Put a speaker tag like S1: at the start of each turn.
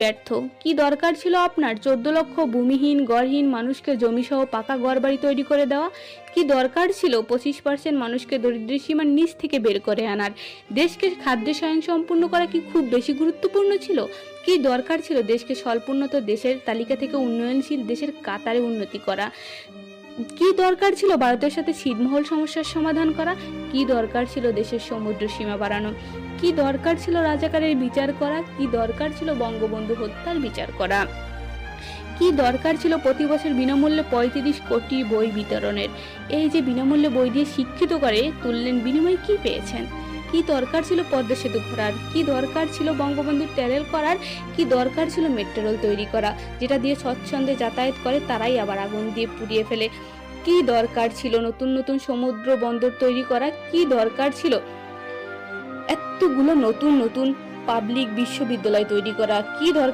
S1: ব্যর্থ? কি দরকার ছিল আপনার 14 লক্ষ ভূমিহীন গড়হীন মানুষকে জমিসহ পাকা ঘরবাড়ি তৈরি করে দেওয়া? কি দরকার ছিল 25% মানুষকে দরিদ্র সীমার নিচ থেকে বের করে আনার? দেশকে খাদ্য স্বয়ংসম্পূর্ণ করা কি খুব বেশি গুরুত্বপূর্ণ ছিল? কি দরকার ছিল দেশকে স্বল্পোন্নত দেশের তালিকা থেকে উন্নয়নশীল দেশের কাতারে উন্নতি করা? কি দরকার ছিল ভারতের সাথে ছিটমহল সমস্যার সমাধান করা? কি দরকার ছিল দেশের সমুদ্র সীমা বাড়ানো? কি দরকার ছিল রাজাকারের বিচার করা? কি দরকার ছিল বঙ্গবন্ধু হত্যার বিচার করা? কি দরকার ছিল প্রতি বছর বিনামূল্যে 35 কোটি বই বিতরণের? এই যে বিনামূল্যে বই দিয়ে শিক্ষিত করে তুললেন, বিনিময়ে কি পেয়েছেন? কি দরকার ছিল পদ্মা সেতু করার? কি দরকার ছিল বঙ্গবন্ধু ট্যানেল করার? কি দরকার ছিল মেট্রো রেল তৈরি করা, যেটা দিয়ে স্বচ্ছন্দে যাতায়াত করে তারাই আবার আগুন দিয়ে পুড়িয়ে ফেলে? কি দরকার ছিল নতুন নতুন সমুদ্র বন্দর তৈরি করা? কি দরকার ছিল এতগুলো নতুন নতুন পাবলিক বিশ্ববিদ্যালয় তৈরি করা? কি দরকার